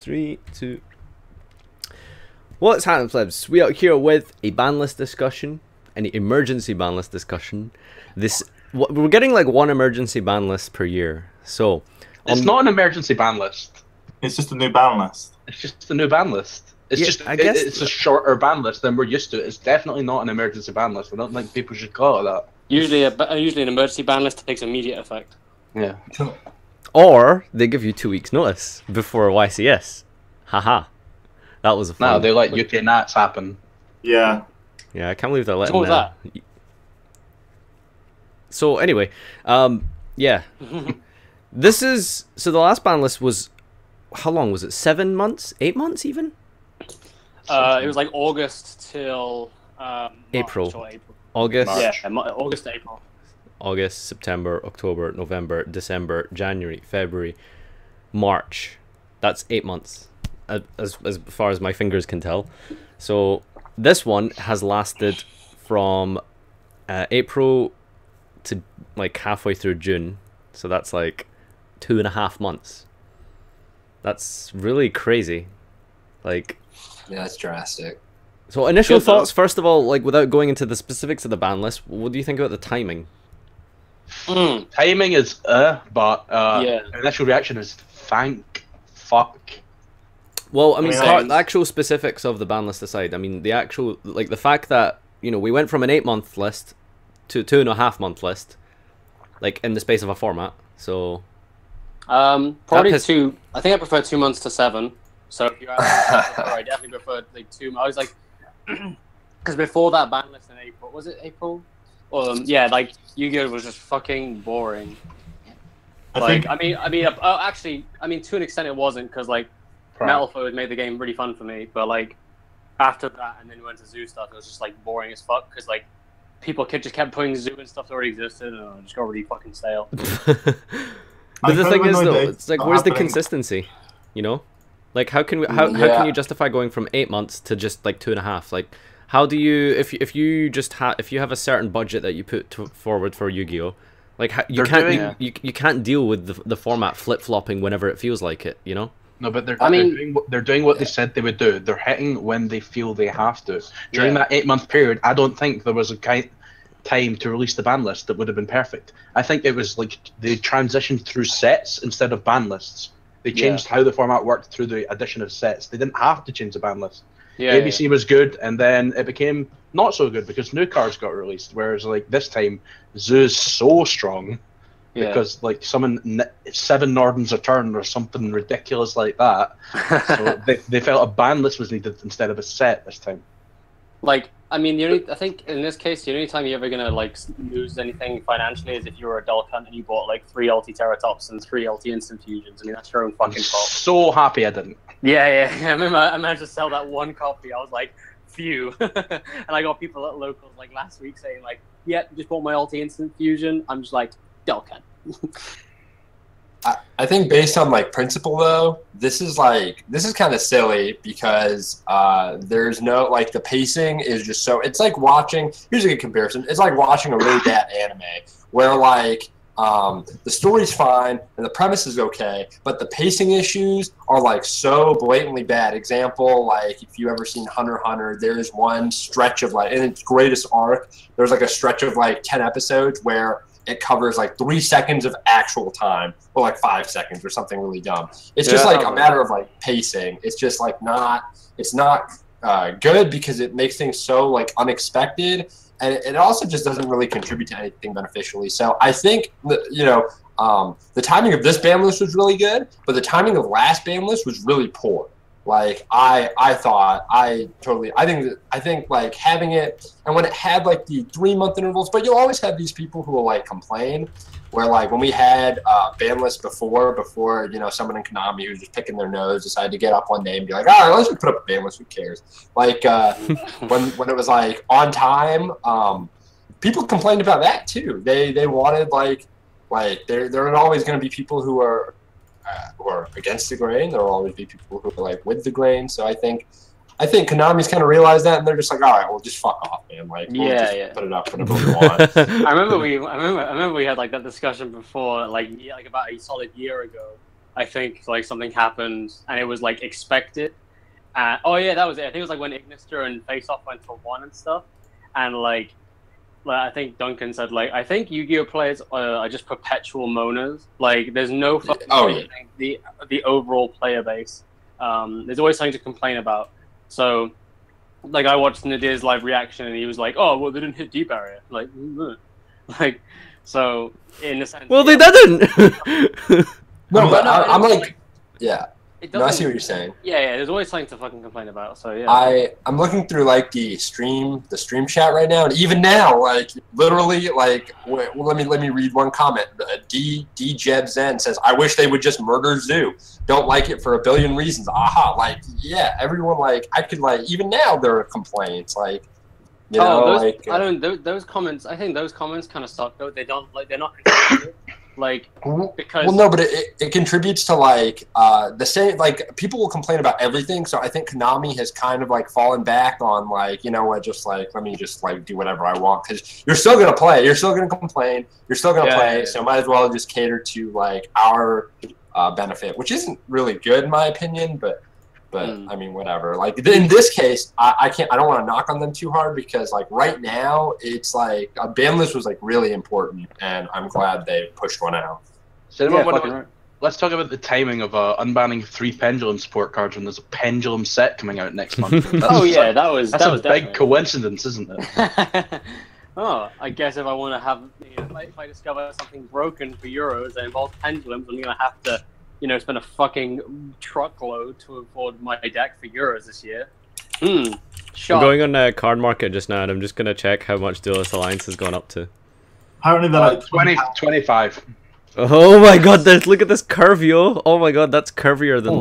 3, 2. What's happening, plebs? We are here with a ban list discussion, an emergency ban list discussion. We're getting like one emergency ban list per year. So it's not an emergency ban list. It's just a new ban list. It's just a new ban list. It's Yeah, just I guess it's a shorter ban list than we're used to. It's definitely not an emergency ban list. I don't think people should call it that. Usually an emergency ban list takes immediate effect. Yeah. Or they give you 2 weeks notice before YCS. Haha. That was a fun. No, they let UK Nats happen. Yeah. Yeah, I can't believe they're letting What was that? So anyway, yeah. So the last ban list was, how long was it? 7 months? 8 months even? It was like August till April. March or April. August. March. Yeah, August to April. August, September, October, November, December, January, February, March. That's 8 months, as far as my fingers can tell. So this one has lasted from April to like halfway through June. So that's like 2.5 months. That's really crazy. Like, yeah, that's drastic. so initial Good thoughts, though. first of all, like without going into the specifics of the ban list, what do you think about the timing? Timing is but Yeah. initial reaction is thank fuck. Well, I mean, Same. the actual specifics of the ban list aside, I mean, the actual, like, the fact that, you know, we went from an 8-month list to a 2.5-month list, like, in the space of a format, so... Probably has- 2. I think I prefer 2 months to 7. So if you ask me, I definitely prefer like 2. I was like, because before that ban list in April, was it April? Yeah, like Yu-Gi-Oh was just fucking boring. Like, I mean, actually, to an extent it wasn't, because like Metal Foe had made the game really fun for me, but like after that, and then we went to zoo stuff, it was just like boring as fuck, because like people just kept putting zoo and stuff that already existed, and it just got really fucking stale. But the thing is, annoyed though, that it's like, not where's the happening. consistency, you know? Like, how can you justify going from 8 months to just like 2.5? Like, how do you, if you have a certain budget that you put forward for Yu-Gi-Oh, like you can't deal with the format flip flopping whenever it feels like it, you know? No, but they're doing what they said they would do. They're hitting when they feel they have to. During that 8-month period, I don't think there was a time to release the ban list that would have been perfect. I think it was like they transitioned through sets instead of ban lists. They changed how the format worked through the addition of sets. They didn't have to change the ban list. ABC was good, and then it became not so good because new cards got released. Whereas like this time, Zoo's so strong because like 7 Nordens a turn or something ridiculous like that. So they felt a ban list was needed instead of a set this time. Like, I mean, I think in this case, the only time you're ever gonna like lose anything financially is if you were a Dull Cunt and you bought like 3 LT Terrortops and 3 LT Instant Fusions. I mean, that's your own fucking fault. So happy I didn't. Yeah. I remember I managed to sell that one copy. I was like, phew. And I got people at locals like last week saying like, "Yep, just bought my LT Instant Fusion." I'm just like, Dull Cunt. I think based on like principle though, this is kind of silly because there's no, like, the pacing is just so, it's like watching, here's a good comparison, it's like watching a really bad anime where like the story's fine and the premise is okay, but the pacing issues are like so blatantly bad. Example, like if you ever seen Hunter x Hunter, there's one stretch of like, in its greatest arc, there's like a stretch of like 10 episodes where it covers like 3 seconds of actual time, or like 5 seconds, or something really dumb. It's just like a matter of like pacing. It's just like it's not good because it makes things so like unexpected, and it also just doesn't really contribute to anything beneficially. So I think the timing of this ban list was really good, but the timing of last ban list was really poor. Like I think like having it, and when it had like the 3-month intervals, but you'll always have these people who will like complain, where like when we had ban lists before someone in Konami who was just picking their nose decided to get up one day and be like, all right, let's just put up a ban list, who cares? Like when it was like on time, people complained about that too. They wanted like there are always going to be people who are against the grain. There will always be people who are like with the grain. So I think Konami's kind of realized that, and they're just like, all right, well, just fuck off, man. Like, we'll just put it up whenever we want. I remember we had like that discussion before, like about a solid year ago, I think like something happened and it was like expected. Oh yeah, that was it. I think it was like when Ignister and Face Off went to 1 and stuff, and like I think Duncan said like I think Yu-Gi-Oh players are just perpetual moaners. Like there's no fucking the overall player base. There's always something to complain about. So like I watched Nadir's live reaction and he was like, oh well they didn't hit deep area. Like so in a sense. Well, they didn't. No, but I'm like, like, yeah. No, I see what you're saying. Yeah, there's always something to fucking complain about. So yeah. I'm looking through like the stream chat right now, and even now, like literally, like let me read one comment. D Jeb Zen says, "I wish they would just murder Zoo. Don't like it for a billion reasons." Aha, like yeah, everyone like I could like even now there are complaints like. You know, those, I don't. Those comments. I think those comments kind of suck. Though they don't like. They're not constructive. Like because. Well, no, but it contributes to like the same. Like people will complain about everything. So I think Konami has kind of like fallen back on like you know what, just like let me just like do whatever I want because you're still gonna play. You're still gonna complain. You're still gonna play. So might as well just cater to like our benefit, which isn't really good in my opinion, but. I mean, whatever. Like in this case, I don't want to knock on them too hard because, like, right now it's like a ban list was like really important, and I'm glad they pushed one out. So let's talk about the timing of unbanning 3 Pendulum support cards when there's a Pendulum set coming out next month. That's a big coincidence, isn't it? Oh, I guess if I want to have, if I discover something broken for Euros that involves Pendulums, I'm gonna have to. Spend a fucking truckload to afford my deck for Euros this year. I'm going on a card market just now, and I'm just going to check how much Duelist Alliance has gone up to. Apparently they're like 25. Oh my god, look at this curve, yo! Oh my god, that's curvier than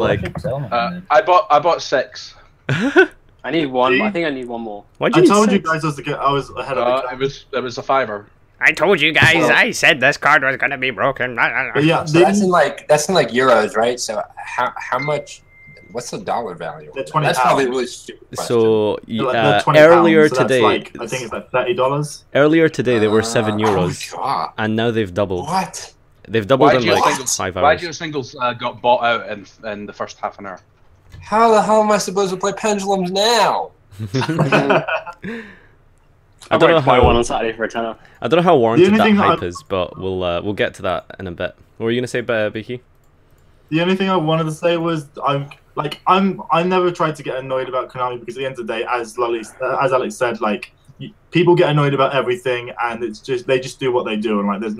I bought 6. I need one. I think I need one more. I told you guys I was ahead of the game. It was a $5. I told you guys. I said this card was gonna be broken. Yeah, so that's in like euros, right? So how much? What's the dollar value? They're 20 That's pounds. probably a really stupid question. So earlier pounds, so today, I think it's like $30. Earlier today they were €7, oh and now they've doubled. What? They've doubled in like 5 hours. Why do your singles got bought out in the first half an hour? How the hell am I supposed to play Pendulums now? I don't know how one on Saturday for a tenner. I don't know how warranted that hype is, but we'll get to that in a bit. What were you gonna say, Becky? The only thing I wanted to say was I never tried to get annoyed about Konami because at the end of the day, as Alex said, like people get annoyed about everything, and it's just they just do what they do, and like there's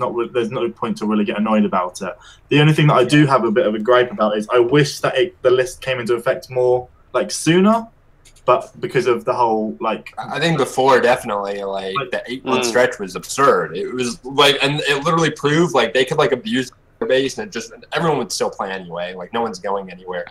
no point to really get annoyed about it. The only thing that I do have a bit of a gripe about is I wish that the list came into effect more like sooner. But because of the whole I think before definitely the 8-month stretch was absurd. It was like, and it literally proved like they could like abuse their base, and everyone would still play anyway. Like no one's going anywhere.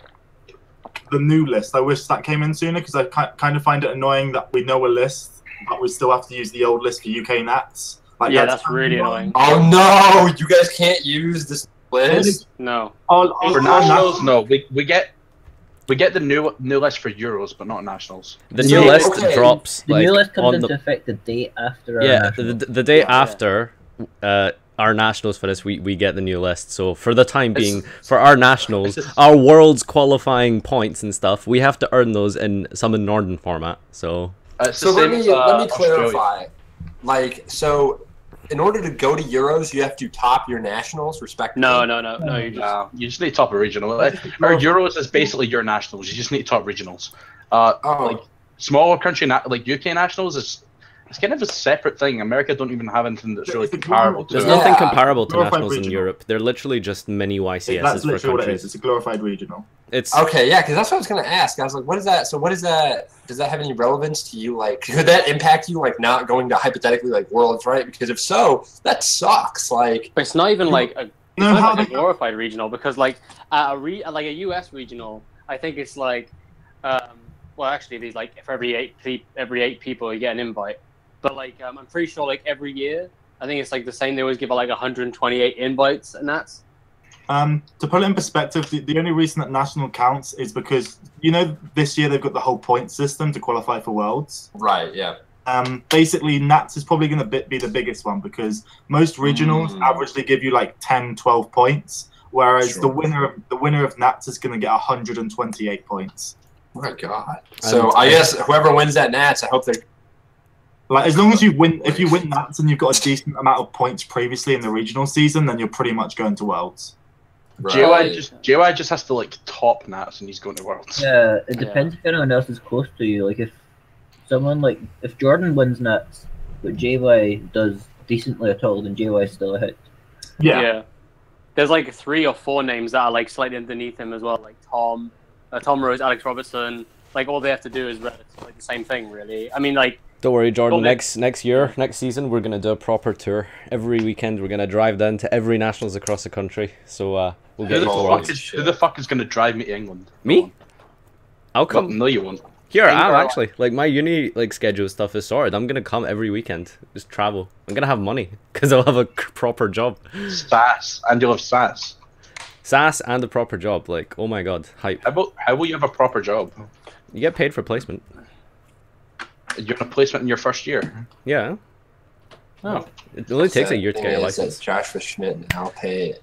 The new list, I wish that came in sooner because I kind of find it annoying that we know a list, but we still have to use the old list for UK Nats. That's really annoying. Oh no, you guys can't use this list. No. For nationals, no. We get the new list for Euros, but not nationals. The new list drops. The new list comes into effect the day after. The day after our nationals finish, we get the new list. So for the time being, for our nationals, our world's qualifying points and stuff, we have to earn those in some Norden format. So. So let me clarify. In order to go to Euros, you have to top your nationals, respectively. No. You just need top a regional. Our Euros is basically your nationals. You just need top regionals. Like smaller country, like UK nationals, it's kind of a separate thing. America don't even have anything that's really comparable to it. There's nothing comparable to nationals in Europe. They're literally just mini YCSs that's literally for countries. What it is. It's a glorified regional. It's okay, yeah, because that's what I was going to ask. I was like, what is that? So what is that? Does that have any relevance to you? Like, could that impact you, like, not going to hypothetically, like, Worlds, right? Because if so, that sucks. Like, but it's not even like a glorified regional because, like, a US regional, I think it's like, well, actually, these like for every eight people you get an invite. But like, I'm pretty sure like every year, I think it's like the same. They always give like 128 invites, and that's. To put it in perspective, the only reason that national counts is because this year they've got the whole point system to qualify for Worlds. Right. Yeah. Basically, Nats is probably going to be the biggest one because most regionals averagely give you like 10, 12 points, whereas Sure. the winner of Nats is going to get 128 points. Oh my God. So I guess whoever wins that Nats, I hope they're Like, as long as you win, if you win Nats and you've got a decent amount of points previously in the regional season, then you're pretty much going to Worlds. JY just has to like top Nats and he's going to Worlds. Yeah, it depends if anyone else is close to you. Like, if someone like if Jordan wins Nats, but JY does decently at all, then JY is still ahead. Yeah. There's like 3 or 4 names that are like slightly underneath him as well, like Tom Rose, Alex Robertson. Like all they have to do is like the same thing, really. I mean, like. Don't worry, Jordan. Next season, we're gonna do a proper tour. Every weekend, we're gonna drive down to every nationals across the country. So we'll get you to Worlds. Who the fuck is gonna drive me to England? Me? I'll come. Well, no, you won't. Here, I'm actually like my uni like schedule stuff is sorted. I'm gonna come every weekend, just travel. I'm gonna have money because I'll have a proper job. SAS, and you'll have SAS. SAS and a proper job. Like, oh my god, hype. How will you have a proper job? You get paid for placement. You're in a placement in your first year. Yeah. Oh. It only takes a year to get your license. Joshua Schmidt and Alpay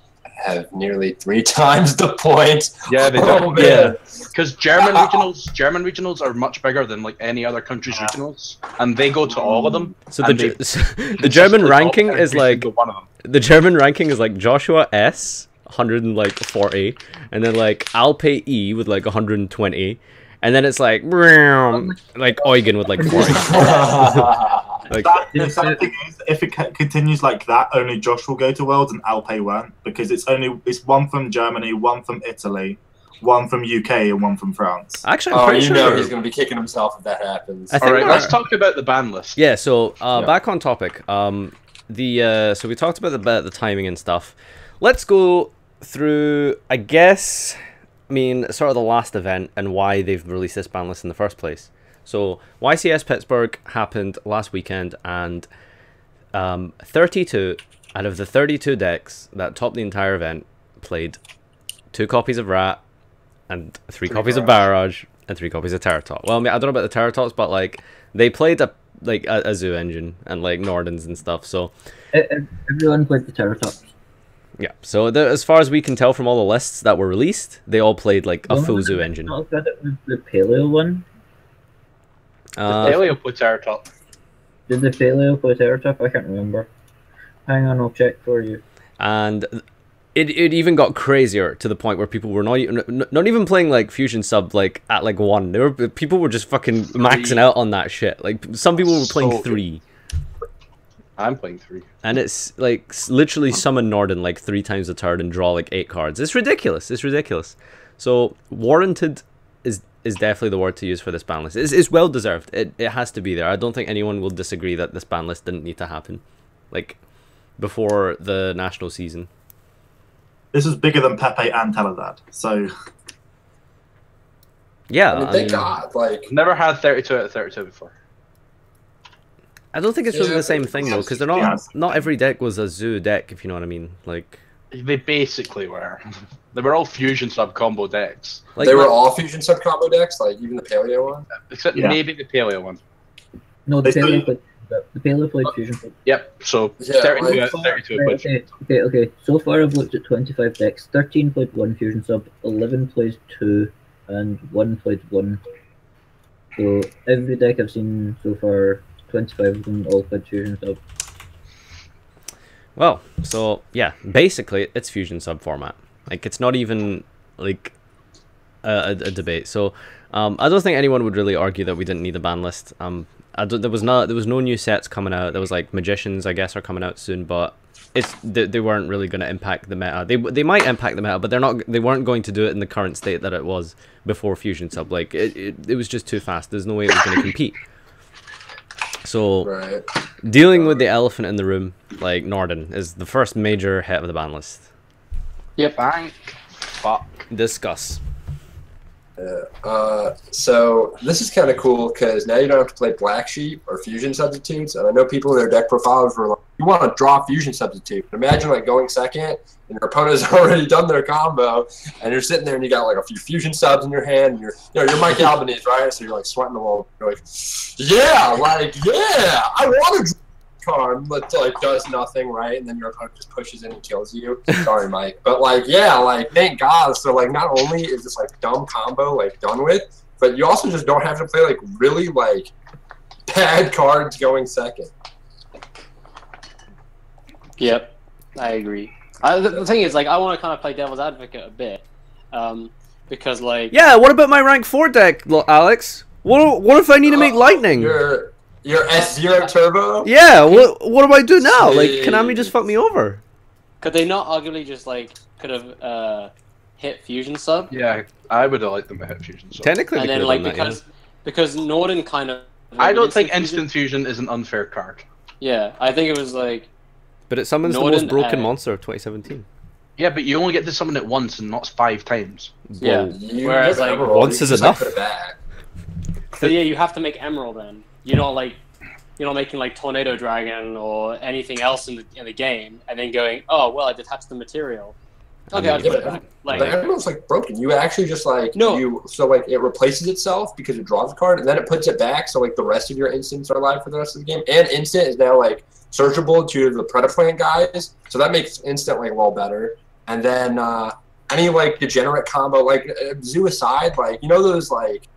have nearly 3 times the points. Yeah, they do. Oh, Yeah. Because German regionals are much bigger than like any other country's regionals, and they go to all of them. So the German ranking is like one of them. the German ranking is like Joshua S 140, and then like Alpay E with like 120, and then it's like Eugen with like 40. Like, The sad thing is, if it continues like that, only Josh will go to Worlds and Alpay won't, because it's one from Germany, one from Italy, one from UK, and one from France. actually, I'm pretty sure he's going to be kicking himself if that happens. I think All right, let's talk about the ban list. Yeah, so back on topic. So we talked about the timing and stuff. Let's go through, I guess, sort of the last event and why they've released this ban list in the first place. So YCS Pittsburgh happened last weekend, and 32 out of the 32 decks that topped the entire event played 2 copies of Rat and 3 copies of Barrage and 3 copies of Terrortop. Well, I don't know about the Terrortops, but like they played a Zoo Engine and like Nordens and stuff. So Everyone played the Terrortops. yeah. So as far as we can tell from all the lists that were released, they all played like a full Zoo Engine. Not good at the Paleo one. The Paleo put Terrortop. Did the Paleo play Terrortop? I can't remember. Hang on, I'll check for you. And it even got crazier to the point where people were not even playing like Fusion Sub like at like 1. People were just fucking maxing out on that shit. Like some people were playing 3. I'm playing 3. And it's like literally summon Norden like 3 times a turn and draw like 8 cards. It's ridiculous. It's ridiculous. So warranted is definitely the word to use for this ban list. It's well deserved. It has to be there. I don't think anyone will disagree that this ban list didn't need to happen, like before the national season. This was bigger than Pepe and Teledad, so yeah. I mean, thank God. Like, Never had 32 out of 32 before. I don't think it's really the same thing though, because they're not Yeah. not every deck was a Zoo deck, if you know what I mean. Like They basically were. They were all Fusion Sub combo decks. like they were all Fusion Sub combo decks, like even the Paleo one. Except Yeah. maybe the Paleo one. No, the They Paleo played Fusion. Yep, so Yeah, 32 like- out of 32 Right, played. okay. So far, I've looked at 25 decks. 13 played 1 Fusion Sub, 11 plays 2, and 1 played 1. So every deck I've seen so far, 25 of them all played Fusion Sub. well, so yeah, basically it's Fusion Sub format. Like it's not even like a debate. So I don't think anyone would really argue that we didn't need a ban list. There was no new sets coming out. There was like Magicians, I guess, are coming out soon, but they weren't really going to impact the meta. They might impact the meta, but they weren't going to do it in the current state that it was before Fusion Sub. Like it was just too fast. There's no way it was going to compete. So Right. dealing with the elephant in the room, like Norden, is the first major hit of the ban list. Yep. Fuck. Discuss. So this is kind of cool because now you don't have to play Black Sheep or Fusion Substitutes. And I know people in their deck profiles were like, you want to draw Fusion Substitute. Imagine like going second and your opponent's already done their combo and you're sitting there and you got like a few Fusion Subs in your hand and you're Mike Albanese, right? So you're like sweating the wall. You're like, yeah, I want to card that like does nothing, right? And then your opponent just pushes in and kills you. Sorry, Mike. But like, yeah, like thank God. So like, not only is this like dumb combo like done with, but you also just don't have to play like really like bad cards going second. Yep, I agree. The thing is, like, I want to kind of play devil's advocate a bit, because like. Yeah. What about my rank 4 deck, Alex? What if I need to make lightning? Your S0 turbo? Yeah. What do I do now? Jeez. Like, Konami just fucked me over. Could they not arguably just like could have hit fusion sub? Yeah, I would have liked them to hit fusion sub. Technically, And they then could've like done that, because Norden kind of. I don't think instant fusion is an unfair card. Yeah, I think it was like. but it summons the Norden, most broken monster of 2017. Yeah, but you only get to summon it once and not 5 times. Yeah. You Whereas, just like, never roll, once you is just, enough. Like, put it back. So yeah, you have to make Emerald then. You're not making like Tornado Dragon or anything else in the game, and then going, oh well, I detached the material. Okay, I'll put it back. Like, the Emerald's like broken. You actually just like No. so like it replaces itself because it draws a card, and then it puts it back. So like the rest of your instants are alive for the rest of the game, and instant is now like searchable to the Predaplant guys. So that makes instant like a little better. And then any like degenerate combo, like Zoo aside, like you know those like.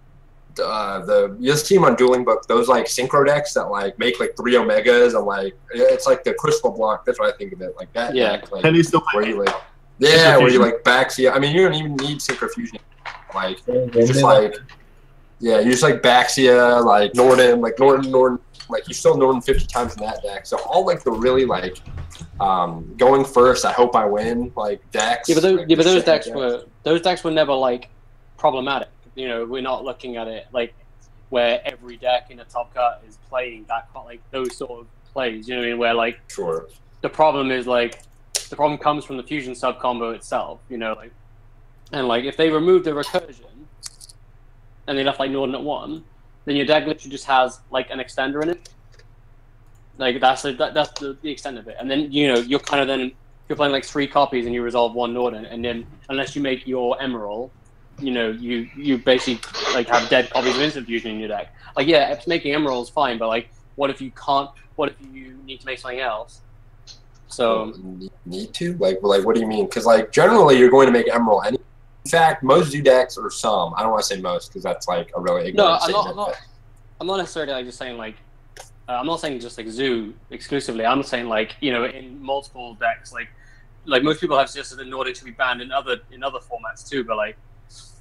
You'll see them on Dueling Book, those like synchro decks that like make like 3 Omegas and like it's like the Crystal Block, that's what I think of it, like that deck, like, Can you still where play you like where you like Baxia. I mean you don't even need Synchro Fusion, like you just like you just like Baxia, like Norden, like like you still Norden 50 times in that deck. So all like the really like going first, I hope I win like decks. Yeah, but those like, those decks were never like problematic. You know, we're not looking at it like where every deck in a top cut is playing that like those sort of plays. You know what I mean? Where like sure. The problem is like the problem comes from the fusion sub combo itself. You know, like and like if they remove the recursion and they left like Norden at 1, then your deck literally just has like an extender in it. Like that's the extent of it. And then you know you're kind of then you're playing like 3 copies and you resolve 1 Norden, and then unless you make your Emerald. You know, you basically like have dead copies of instant fusion in your deck. Like, yeah, making Emerald's fine, but like, what if you can't? What if you need to make something else? So need to like what do you mean? Because like generally you're going to make Emerald. In fact, most Zoo decks or some. I don't want to say most because that's like a really ignorant statement. I'm not necessarily like just saying like. I'm not saying just like Zoo exclusively. I'm saying like you know in multiple decks like most people have suggested that Norden should be banned in other formats too, but like.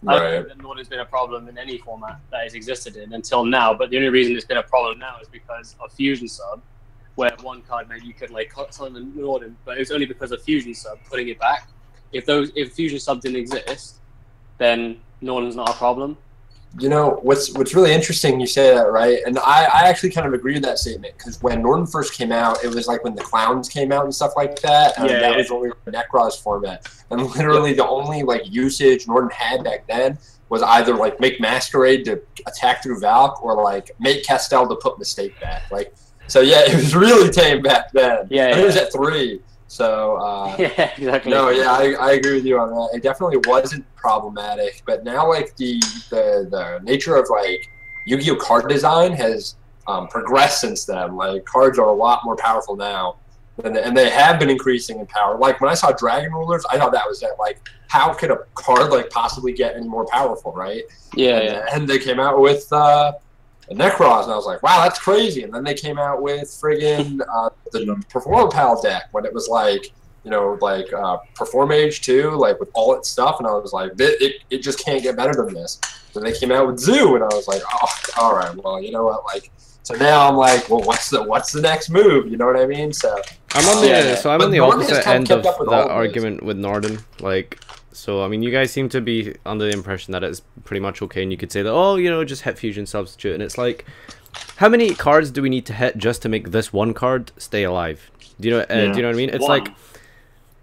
I don't think that Norden's been a problem in any format that has existed in until now, but the only reason it's been a problem now is because of Fusion Sub, where 1 card maybe you could like summon Norden, but it was only because of Fusion Sub putting it back. If Fusion Sub didn't exist, then Norden's not a problem. You know what's really interesting, you say that, right? And I actually kind of agree with that statement because when Norden first came out, it was like when the clowns came out and stuff like that. And that was only Necros format, and literally the only like usage Norden had back then was either like make Masquerade to attack through Valk or like make Castel to put Mistake back. Like so, yeah, it was really tame back then. Yeah, it was at 3. So yeah, exactly. No, yeah, I agree with you on that. It definitely wasn't problematic, but now like the nature of like Yu-Gi-Oh card design has progressed since then. Like cards are a lot more powerful now, and they have been increasing in power. Like when I saw Dragon Rulers, I thought that was it. Like how could a card like possibly get any more powerful, right? Yeah, and they came out with Necros, and I was like, wow, that's crazy. And then they came out with friggin' the Perform Pal deck when it was like, you know, like Perform Age 2, like with all its stuff, and I was like, it just can't get better than this. Then they came out with Zoo, and I was like, oh, all right, well, you know what, like, so now I'm like, well, what's the next move? You know what I mean? So I'm on the opposite end of that argument this. with Norden, like. So, I mean, you guys seem to be under the impression that it's pretty much okay, and you could say that, oh, you know, just hit Fusion Substitute, and it's like, how many cards do we need to hit just to make this 1 card stay alive? Do you know? Do you know what I mean? It's like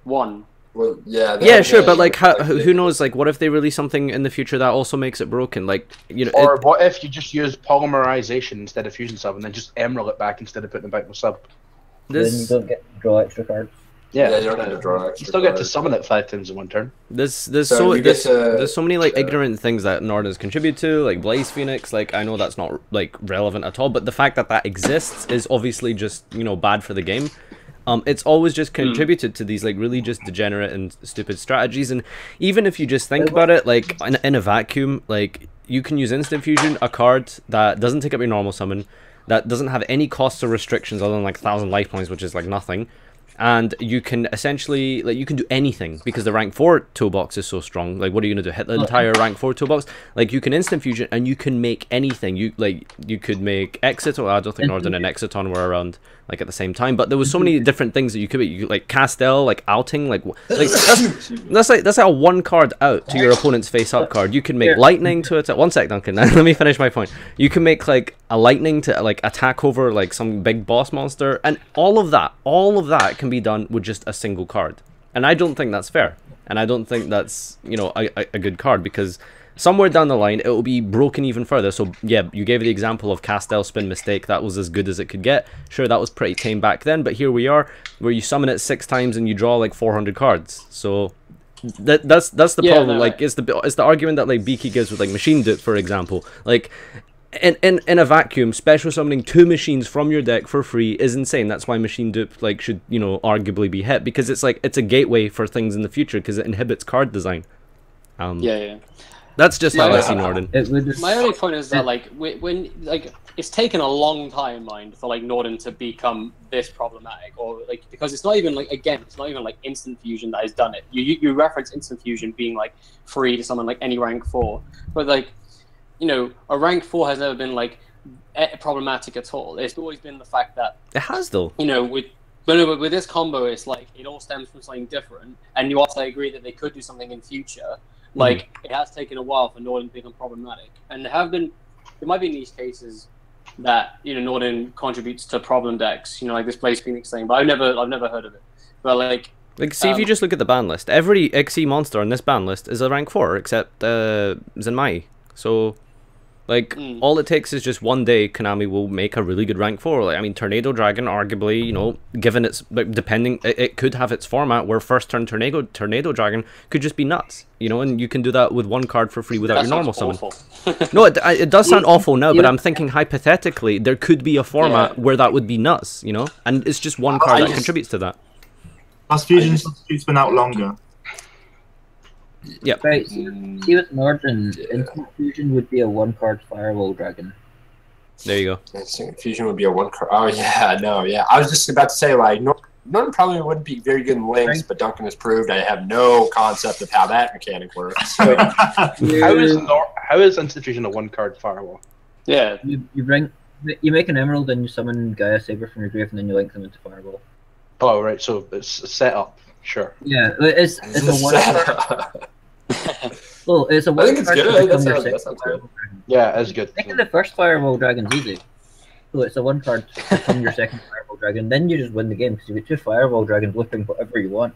1. Well, yeah. Yeah, sure, but like, who knows? Like, what if they release something in the future that also makes it broken? Like, you know. Or what if you just use polymerization instead of Fusion Sub, and then just Emerald it back instead of putting it back with Sub? Then you don't get to draw extra cards. Yeah, you don't get to draw extra you still get to cards. summon it 5 times in one turn. There's So you get to- there's so many like ignorant things that Norden's contribute to, like Blaze Phoenix. Like I know that's not like relevant at all, but the fact that that exists is obviously just, you know, bad for the game. It's always just contributed to these like really just degenerate and stupid strategies. And even if you just think about it, like in a vacuum, like you can use Instant Fusion, a card that doesn't take up your normal summon, that doesn't have any costs or restrictions other than like 1,000 life points, which is like nothing. And you can essentially, like, you can do anything because the rank 4 toolbox is so strong. Like, what are you going to do? Hit the entire rank 4 toolbox? Like, you can Instant Fusion and you can make anything. You could make Exit, or I don't think Norden and Exiton were around, like, at the same time. But there was so many different things that you could make. You could, like, Castell, like, outing, that's like a 1 card out to your opponent's face-up card. You can make Lightning to it. One sec, Duncan. Let me finish my point. You can make, like, a Lightning to, like, attack over, like, some big boss monster. And all of that can be done with just a single card. And I don't think that's fair. And I don't think that's, you know, a good card, because somewhere down the line it will be broken even further. So yeah, you gave the example of Castell Spin Mistake. That was as good as it could get. Sure, that was pretty tame back then, but here we are where you summon it 6 times and you draw like 400 cards. So that's the problem. Like it's the argument that like Beaky gives with like Machine Dupe, for example. Like in a vacuum, special summoning 2 machines from your deck for free is insane. That's why Machine Dupe like should, you know, arguably be hit, because it's like it's a gateway for things in the future because it inhibits card design. That's just how I see Norden. My only point is that like when like it's taken a long time, mind, for like Norden to become this problematic, or like because it's not even like, again, it's not even like Instant Fusion that has done it. You reference Instant Fusion being like free to summon like any rank 4, but like, you know, a rank 4 has never been like problematic at all. It's always been the fact that it has, though. You know, with this combo, it's like it all stems from something different. And you also agree that they could do something in future. Like it has taken a while for Norden to become problematic, and there might be niche cases that, you know, Norden contributes to problem decks. You know, like this Blaze Phoenix thing, but I've never heard of it. But like see, if you just look at the ban list, every XE monster on this ban list is a rank 4 except Zenmai. So, like, all it takes is just one day Konami will make a really good rank 4. Like, I mean, Tornado Dragon, arguably, you know, given its, depending, it could have its format where first turn Tornado Dragon could just be nuts, you know, and you can do that with 1 card for free without your normal summon. No, it does sound awful now, but I'm thinking hypothetically there could be a format where that would be nuts, you know, and it's just 1 card that contributes to that. Plus, Fusion Substitute's been out longer. Yeah. Right, see with Norden, Instant Fusion would be a 1-card Firewall Dragon. There you go. Instant Fusion would be a 1-card. Oh yeah, no, yeah. I was just about to say, like, Norden probably wouldn't be very good in links, but Duncan has proved I have no concept of how that mechanic works. So. How is Instant Fusion a 1-card firewall? Yeah. You make an Emerald and you summon Gaia Saber from your grave, and then you link them into Firewall. Oh right, so it's a setup. Sure. Yeah, it's a 1-card. Well, it's a 1-card. I think it's good. That sounds good. Yeah, it's good. Making the first Firewall Dragon's easy. So it's a 1-card to become your second Firewall Dragon. Then you just win the game because you get 2 Firewall Dragons looking whatever you want.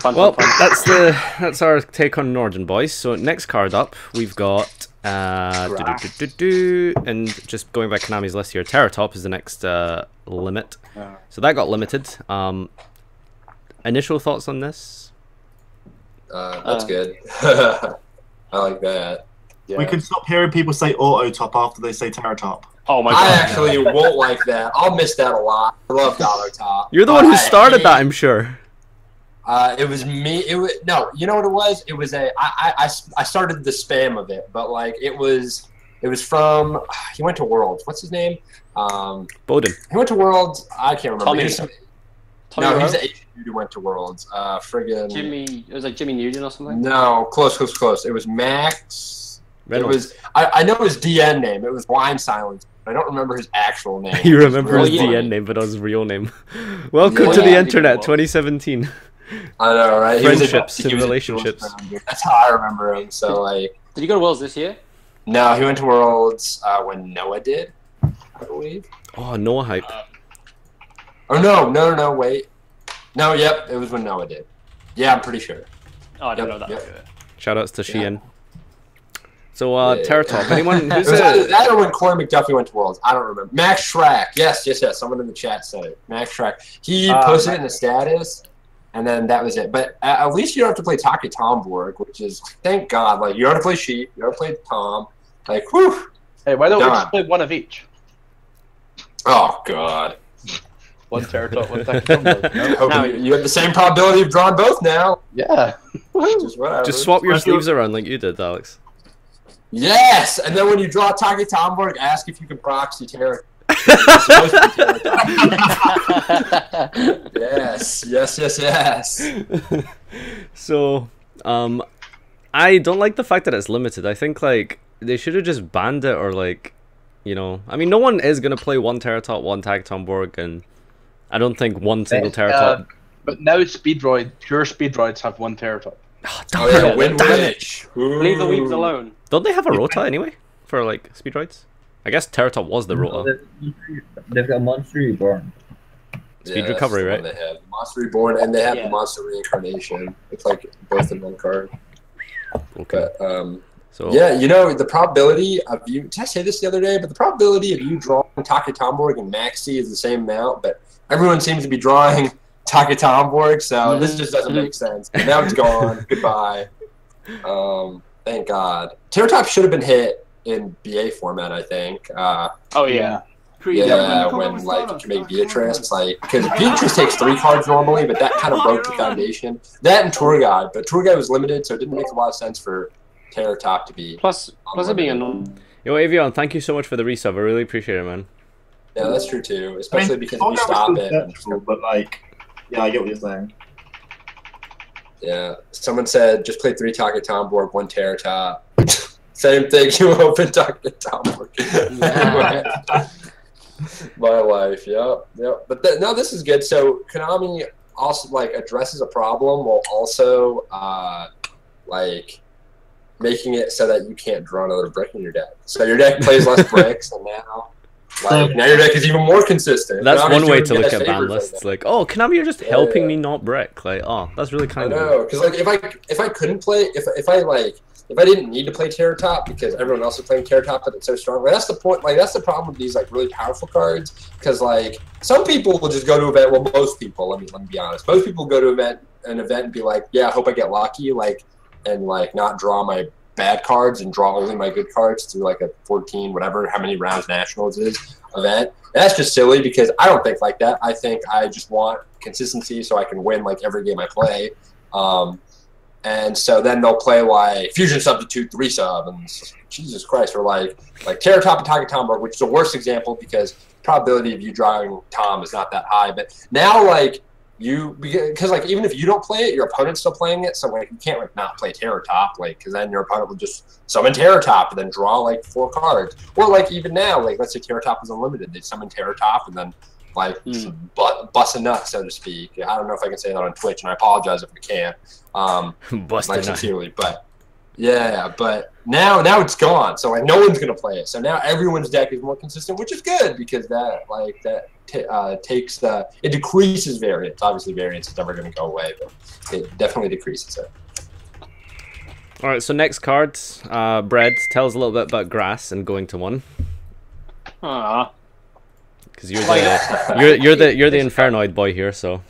Well, that's our take on Norden, boys. So next card up, we've got and just going by Konami's list here, Terrortop is the next limit. So that got limited. Initial thoughts on this? That's good. I like that. Yeah. We can stop hearing people say auto top after they say Terrortop. Oh my god. I actually won't like that. I'll miss that a lot. I love auto top. You're the one who started that, I'm sure. It was me. No, you know what it was? It was I started the spam of it, but like it was from, he went to Worlds. What's his name? Bowden. He went to Worlds. I can't remember. Tommy No, he's the Asian dude who went to Worlds. Friggin' Jimmy. It was like Jimmy Nugent or something. No, close. It was Max. Reynolds. It was. I know his DN name. It was Wine Silence. I don't remember his actual name. You remember his DN name, but not his real name. Welcome to the internet, 2017. I know, right? Friendships and relationships. That's how I remember him. So like. Did he go to Worlds this year? No, he went to Worlds when Noah did, I believe. Oh, Noah hype. Oh no! Wait. No, yep, it was when Noah did. Yeah, I'm pretty sure. Oh, I don't know that. Yep. Shoutouts to Sheehan. So, Terrortop, anyone who's It was either that or when Corey McDuffie went to Worlds. I don't remember. Max Schrack. Yes. Someone in the chat said it. Max Schrack. He posted it in the status, and then that was it. But at least you don't have to play Taki Tomborg, which is, thank God. Like, you don't have to play Sheep. You don't have to play Tom. Like, whew. Hey, why don't we just play one of each? Oh, God. One Terrortop, one Taki Tomborg. No, you have the same probability of drawing both now. Yeah. Just swap your sleeves around like you did, Alex. Yes! And then when you draw Taki Tomborg, ask if you can proxy Terror. Yes. So, I don't like the fact that it's limited. I think, like, they should have just banned it, or, like, you know... I mean, no one is going to play one Terrortop, one Taki Tomborg, and I don't think one single Terrortop... But now pure Speedroids have one Terrortop. Oh, yeah, win-win. Leave the weebs alone. Don't they have a rota anyway for like speedroids? I guess Terrortop was the rota. They've got Monster Reborn. Speed recovery, right? They have Monster Reborn, and they have the Monster Reincarnation. It's like both in one card. Okay. But, so yeah, you know, the probability of you... Did I say this the other day? But the probability of you drawing Taki Tomborg and Maxi is the same amount, but everyone seems to be drawing Taki Tomborg, so this just doesn't make sense. But now it's gone. Goodbye. Thank God. Terrortop should have been hit in BA format, I think. Oh, yeah. Yeah, when like you make Beatrice, it's like, because Beatrice takes 3 cards normally, but that kind of broke the foundation. That and Tour Guide, but Tour Guide was limited, so it didn't make a lot of sense for Terrortop to be. Plus it being annoying. Yo, Avion, thank you so much for the resub. I really appreciate it, man. Yeah, that's true too, especially because if you stop it. But like, yeah, I get what you're saying. Yeah, someone said just play 3 Taki Tomborg, 1 Terrortop. Same thing. You open Taki Tomborg. My life, yeah. But no, this is good. So Konami also like addresses a problem while also like making it so that you can't draw another brick in your deck. So your deck plays less bricks, and now your deck is even more consistent. That's Konami's one way doing to look at favors ban right lists. now. Like, oh, Konami, you're just helping me not brick. Like, oh, that's really kind of. I know, because like if I couldn't play, if I didn't need to play Terrortop because everyone else is playing Terrortop, but it's so strong. Like, that's the point. Like that's the problem with these like really powerful cards. Because like some people will just go to an event. Well, most people. Let me be honest. Most people go to an event and be like, yeah, I hope I get lucky. Like and like not draw my bad cards and draw only my good cards through like a 14 whatever how many rounds nationals is event. And that's just silly because I don't think like that. I think I just want consistency so I can win like every game I play. And so then they'll play like Fusion Substitute 3 sub and Jesus Christ, or like Terrortop and Taki Tomborg, which is the worst example because probability of you drawing Tom is not that high. But now like because like even if you don't play it, your opponent's still playing it, so like you can't like not play Terrortop, like because then your opponent will just summon Terrortop and then draw like 4 cards. Or like even now, like let's say Terrortop is unlimited, they summon Terrortop and then like bust a nut, so to speak. I don't know if I can say that on Twitch, and I apologize if I can't. Bust like a nut. sincerely, but yeah, but now it's gone, so like no one's gonna play it. So now everyone's deck is more consistent, which is good because it decreases variance. Obviously, variance is never going to go away, but it definitely decreases it. All right, so next card, Bread, tell us a little bit about grass and going to 1. Because you're the Infernoid boy here, so.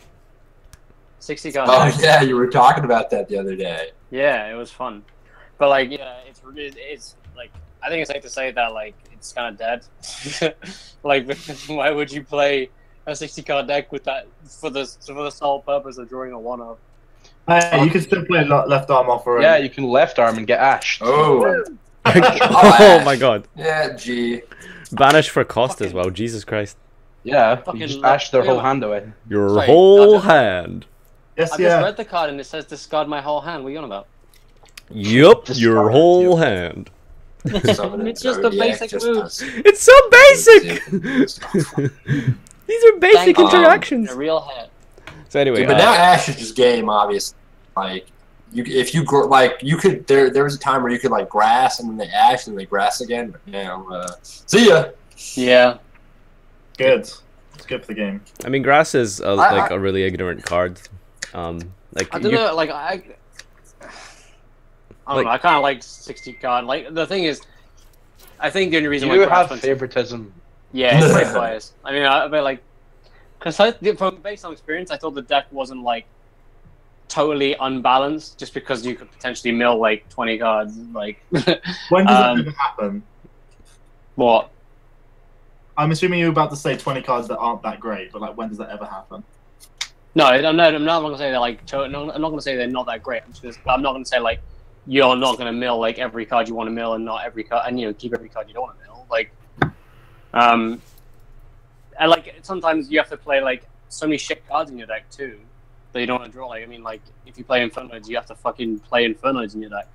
60 card. Oh yeah, you were talking about that the other day. Yeah, it was fun, but like yeah, it's like I think it's safe to say that like it's kind of dead. Like, why would you play a 60 card deck with that for the sole purpose of drawing a 1-of? Hey, you can still play left arm off for Yeah, you can left arm and get ashed. Oh. Oh my god. Yeah, gee. Banish for cost as well, Jesus Christ. Yeah, you just ash their whole hand away. Your whole hand. Yes, I just read the card and it says discard my whole hand. What are you on about? Yup, your whole hand. It's just a basic move. It's so basic! These are basic interactions. A real hand. So anyway, but now Ash is just game, obviously. Like, there was a time where you could like grass and then they ash and they grass again. But now, see ya. Yeah. Good. Skip the game. I mean, grass is like a really ignorant card. Like I don't know. Like I don't know. I kind of like 60 card. Like the thing is, I think the only reason You why have Grass favoritism. yeah, it's my bias. I mean, but like, because from based on experience, I thought the deck wasn't like totally unbalanced, just because you could potentially mill like 20 cards. Like, When does that ever happen? what? I'm assuming you're about to say 20 cards that aren't that great, but like, when does that ever happen? No, I'm not going to say they're like. I'm not going to say they're not that great. I'm not going to say like you're not going to mill like every card you want to mill and not every card, and keep every card you don't want to mill. Like, and like sometimes you have to play like so many shit cards in your deck too that you don't want to draw. Like, I mean, like if you play Infernoids, you have to fucking play Infernoids in your deck.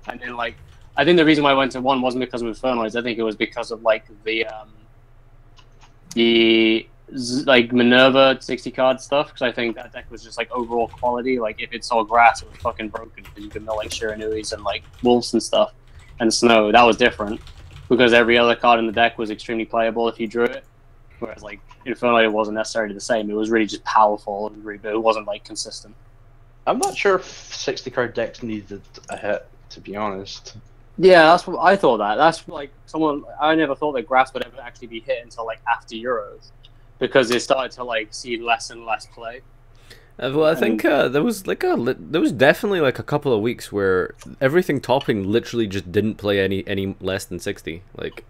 And then like, I think the reason why I went to 1 wasn't because of Infernoids. I think it was because of like the like Minerva 60 card stuff, because I think that deck was just like overall quality. Like if it saw grass, it was fucking broken because you could mill like Shiranuis and like wolves and stuff, and snow. That was different because every other card in the deck was extremely playable if you drew it. Whereas like Inferno wasn't necessarily the same. It was really just powerful, but it wasn't like consistent. I'm not sure if 60 card decks needed a hit, to be honest. Yeah, that's what I thought. That's like I never thought that grass would ever actually be hit until like after Euros, because it started to like see less and less play. Well, I think there was definitely like a couple of weeks where everything topping literally just didn't play any less than 60. Like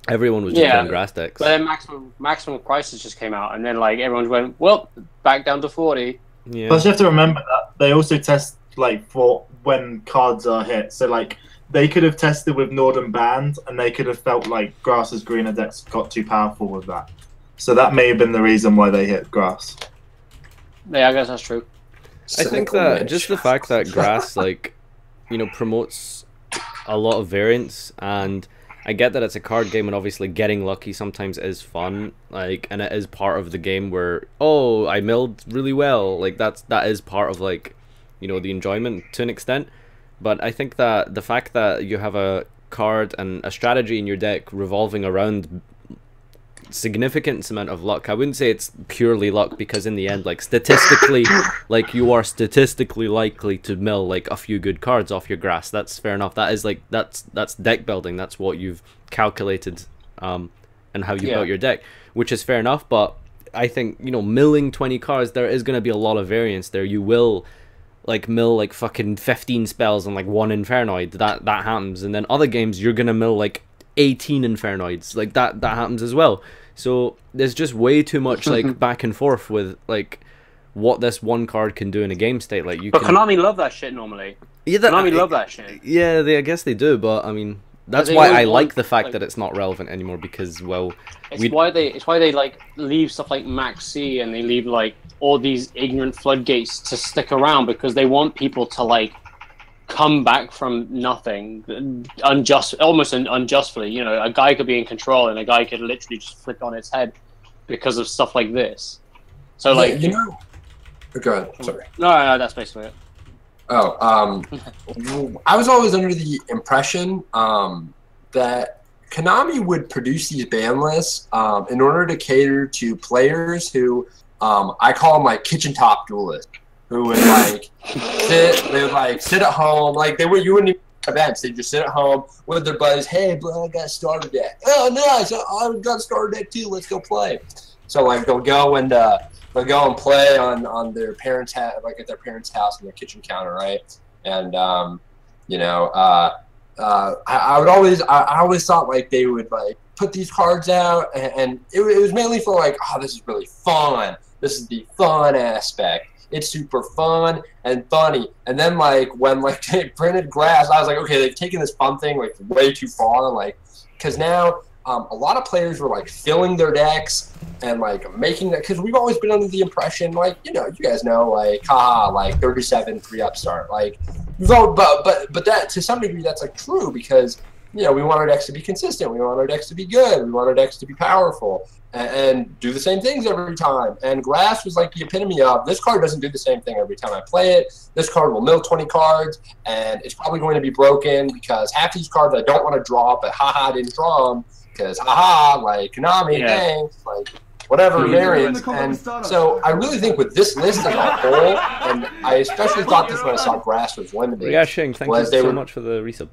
everyone was just playing grass decks. But then maximum prices just came out, and then like everyone went, well, back down to 40. Yeah. Plus, you have to remember that they also test like for when cards are hit. So like they could have tested with Norden banned, and they could have felt like Grass's greener decks got too powerful with that. So that may have been the reason why they hit grass. Yeah, I guess that's true. I think that just the fact that grass like promotes a lot of variance, and I get that it's a card game, and obviously getting lucky sometimes is fun, like, and it is part of the game where, oh, I milled really well, like that is part of like the enjoyment to an extent. But I think that the fact that you have a card and a strategy in your deck revolving around significant amount of luck, I wouldn't say it's purely luck, because in the end, like statistically, like you are statistically likely to mill like a few good cards off your grass. That's fair enough. That is like that's deck building. That's what you've calculated and how you built your deck, which is fair enough. But I think milling 20 cards, there is going to be a lot of variance there. You will like mill like fucking 15 spells and like 1 Infernoid. That happens. And then other games you're gonna mill like 18 Infernoids. Like that happens as well. So there's just way too much like back and forth with like what this one card can do in a game state. Like But Konami love that shit normally. Yeah, Konami love that shit. Yeah, I guess they do, but I mean that's why I like the fact that it's not relevant anymore, because it's why they like leave stuff like Max C, and they leave like all these ignorant floodgates to stick around, because they want people to like come back from nothing, almost unjustly. A guy could be in control, and a guy could literally just flip on its head because of stuff like this. So like go ahead. Sorry. No, that's basically it. Oh, I was always under the impression that Konami would produce these ban lists in order to cater to players who I call them like kitchen top duelists, who would like sit at home, like you wouldn't even events. They just sit at home with their buddies. Hey, bro, I got a starter deck. Oh, nice! I got a starter deck too. Let's go play. So like they'll go and play on their parents' like at their parents' house on their kitchen counter, right? And I always thought like they would like put these cards out, and it was mainly for like, oh, this is really fun. This is the fun aspect. It's super fun and funny. And then like when like they printed grass, I was like, okay, they've taken this fun thing like way too far, like, because now a lot of players were like filling their decks and like making that, because we've always been under the impression, like, you guys know, like, haha, like 37 3-up start, like, but that to some degree that's like true, because we want our decks to be consistent, we want our decks to be good, we want our decks to be powerful and do the same things every time. And grass was like the epitome of, this card doesn't do the same thing every time I play it. This card will mill 20 cards, and it's probably going to be broken because half these cards I don't want to draw, but haha, I didn't draw them because haha, like Konami, thanks. Like, whatever variance. And so I really think with this list as a whole, and I especially thought this when I saw grass was limited. Yeah, Shing, thank you so much for the resub.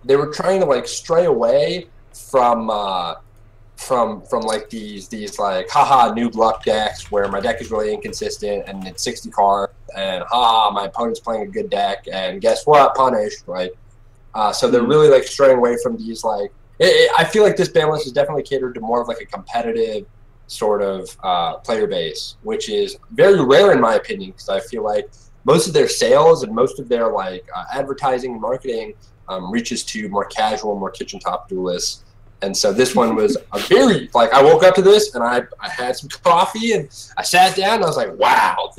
They were trying to like stray away from like these like haha noob luck decks where my deck is really inconsistent and it's 60 cards and haha my opponent's playing a good deck and guess what, punished, like so they're really like straying away from these like I feel like this ban list is definitely catered to more of like a competitive sort of player base, which is very rare in my opinion, because I feel like most of their sales and most of their like advertising and marketing reaches to more casual, more kitchen top duelists. And so this one was a very, like, I woke up to this and I had some coffee and I sat down and I was like, wow,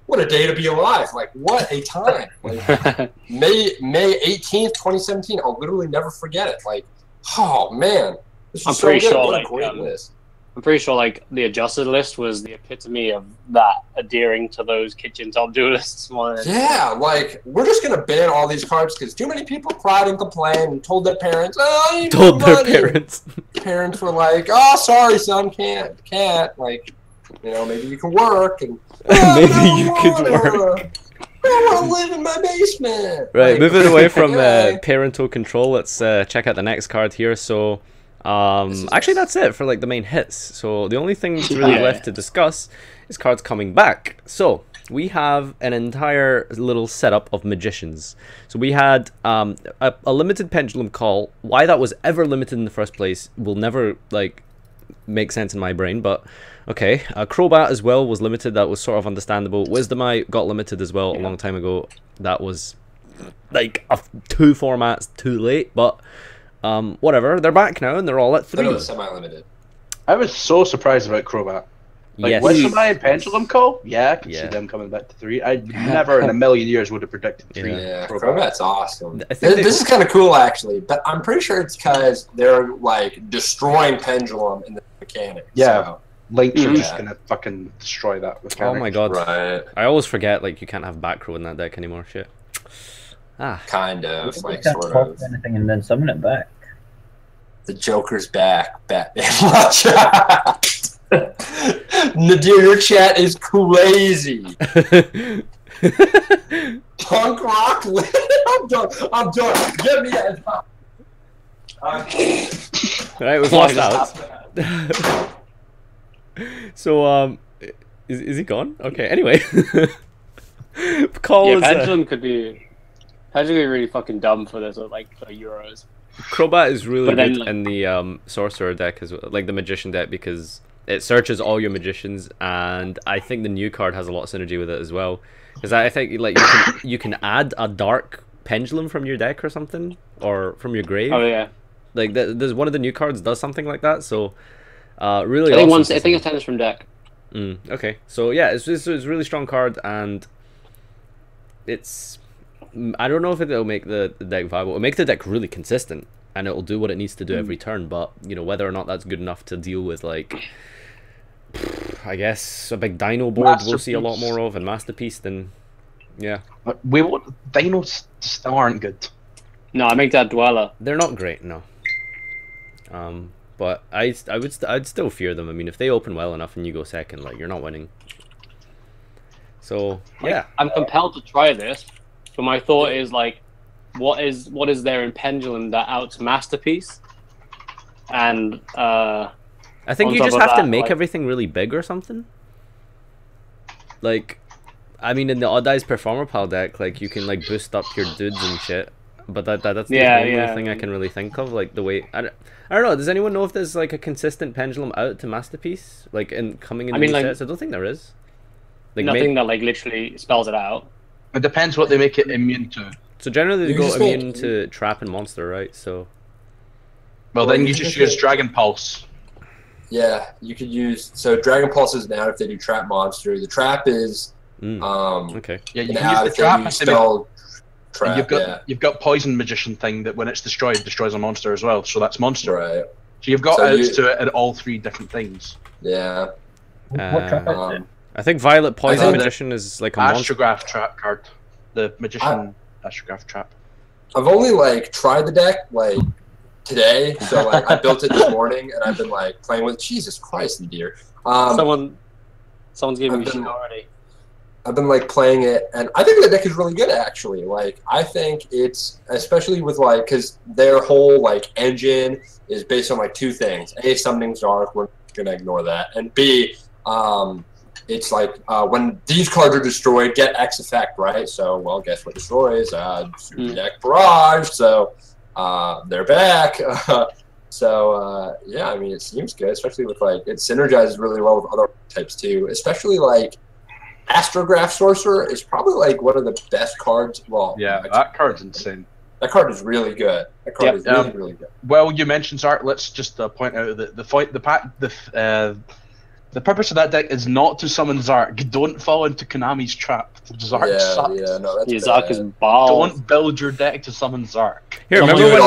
what a day to be alive. Like, what a time. Like, May 18th, 2017, I'll literally never forget it. Like, oh, man. This was so good. What a great list. I'm pretty sure, like, the adjusted list was the epitome of that, adhering to those kitchen top duelists. Yeah, like, we're just going to ban all these cards because too many people cried and complained and told their parents, oh, I need told their money. parents. Parents were like, oh, sorry, son, can't. Like, you know, maybe you can work. And maybe you could work. I want to live in my basement. Right, like, moving away from parental control, let's check out the next card here. So, actually that's it for like the main hits. So the only thing that's really left to discuss is cards coming back. So we have an entire little setup of magicians. So we had a limited pendulum call. Why that was ever limited in the first place will never like make sense in my brain, but okay. Crobat as well was limited. That was sort of understandable. Wisdom Eye got limited as well a long time ago. That was like 2 formats too late, but whatever, they're back now and they're all at 3. It was semi-limited. I was so surprised about Crobat. Like, yes. Wisdom Eye and Pendulum Call? Yeah, I could see them coming back to 3. I never in a million years would have predicted 3. Yeah, Crobat's awesome. This is kind of cool, actually, but I'm pretty sure it's because they're, like, destroying Pendulum in the mechanics. Yeah. So. Links are just going to fucking destroy that mechanic. Oh my god. Right. I always forget, like, you can't have back row in that deck anymore. Shit. Kind of, like, can't sort pop of. anything and then summon it back. The Joker's back. Batman. Watch out. Nadir, your chat is crazy. Punk rock. I'm done. Get me that. Alright, we've lost Alex. So, is he gone? Okay, anyway. Call Pendulum could be really fucking dumb for this, like, for Euros. Crobat is really good in the sorcerer deck as well, like the magician deck, because it searches all your magicians, and I think the new card has a lot of synergy with it as well. Because I think like you can add a dark pendulum from your deck or something, or from your grave. Oh yeah. Like there's one of the new cards does something like that. So really, I think awesome. I think it's tennis from deck. Okay, so yeah, it's a really strong card, and it's. I don't know if it'll make the deck viable. It'll make the deck really consistent, and it'll do what it needs to do every turn. But you know, whether or not that's good enough to deal with, like, I guess a big Dino board we'll see a lot more of, and Masterpiece. Then, yeah, we want Dinos still aren't good. No, I make that Dweller. They're not great, no. But I'd still fear them. I mean, if they open well enough and you go second, like, you're not winning. So yeah, I'm compelled to try this. But my thought is, like, what is there in Pendulum that outs Masterpiece? And I think you just have to make everything really big or something. Like, I mean, in the Odd Eyes Performer Pal deck, like, you can like boost up your dudes and shit. But that's the only thing I can really think of. Like the way I don't know. Does anyone know if there's like a consistent Pendulum out to Masterpiece, like in coming in new sets? I don't think there is. Like, nothing that like literally spells it out. It depends what they make it immune to. So generally they go immune to trap and monster, right? So. Well, then you just use Dragon Pulse. Yeah, you could use Dragon Pulse is down if they do trap monster. The trap is okay. Yeah, you can use the trap spell trap. You've got Poison Magician thing that when it's destroyed destroys a monster as well. So that's monster. Right. So you've got outs to it at all 3 different things. Yeah. What trap is it? I think Violet Poison Magician is like a Astrograph trap card. The Magician Astrograph trap. I've only like tried the deck like today, so like I built it this morning and I've been like playing with Jesus Christ, dear. Someone's giving me shit already. I've been like playing it, and I think the deck is really good actually. Like I think it's especially with like because their whole like engine is based on like two things: A, summoning's dark. We're gonna ignore that, and B, it's like when these cards are destroyed, get X effect, right? So well, guess what destroys? Super deck barrage. So they're back. Yeah, I mean it seems good, especially with like it synergizes really well with other types too, especially like. Astrograph Sorcerer is probably like one of the best cards. Well, yeah, that card's insane. That card is really good. That card is really, really good. Well, you mentioned Zark. Let's just point out that the purpose of that deck is not to summon Zark. Don't fall into Konami's trap. Zark sucks. Yeah, no, that's Zark is balls. Don't build your deck to summon Zark. Here, remember when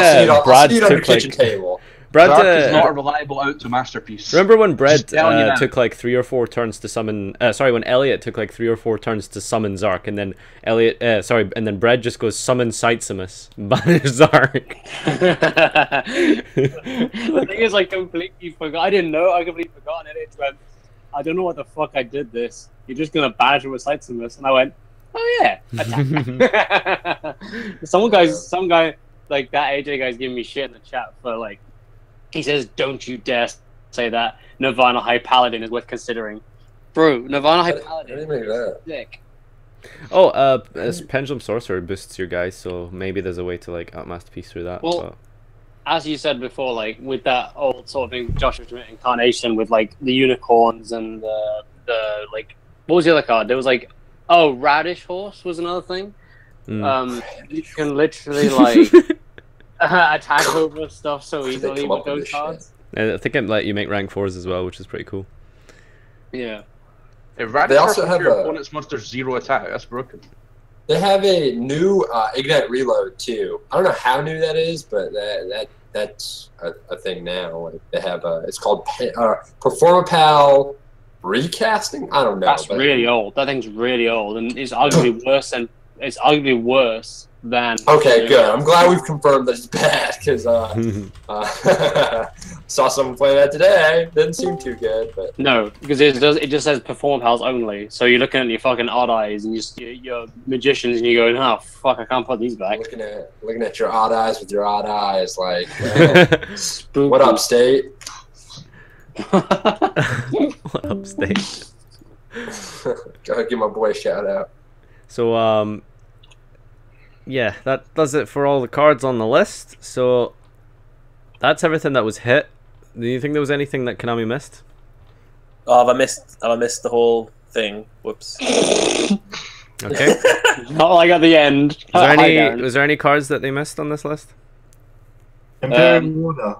Brad took like table. Zark is not a reliable out-to masterpiece. Remember when Brad took like 3 or 4 turns to summon? When Elliot took like 3 or 4 turns to summon Zark, and then and then Brad just goes summon Sightsamus, banish Zark. The thing is, I completely forgot. I didn't know. I completely forgot, and it went. I don't know what the fuck I did this. You're just gonna banish him with Sightsamus, and I went, oh yeah, attack. Some guy like that AJ guy's giving me shit in the chat for like. He says, don't you dare say that Nirvana High Paladin is worth considering. Bro, Nirvana High Paladin is sick. Oh, this Pendulum Sorcerer boosts your guys, so maybe there's a way to like outmasterpiece through that. Well, as you said before, like with that old sort of thing, Joshua incarnation with like the unicorns and the like, what was the other card? There was like, Radish Horse was another thing. You can literally like... attack over stuff so easily with those cards. And I think it let you make rank 4s as well, which is pretty cool. Yeah. They also have your opponent's monster 0 attack. That's broken. They have a new Ignite Reload too. I don't know how new that is, but that's a thing now. Like they have it's called Performapal Recasting. I don't know. That's really old. That thing's really old, and it's arguably worse than. Okay, good. I'm glad we've confirmed that it's bad because saw someone play that today. Didn't seem too good, but no, because it just says perform pals only. So you're looking at your fucking odd eyes and you're magicians and you're going, oh fuck, I can't put these back. Looking at your odd eyes with your odd eyes, like what up, State? What up, State? Go ahead, give my boy a shout out. So yeah, that does it for all the cards on the list. So that's everything that was hit. Do you think there was anything that Konami missed? Oh, have I missed the whole thing? Whoops. Okay. Not like at the end. Was there any cards that they missed on this list? Imperial Order.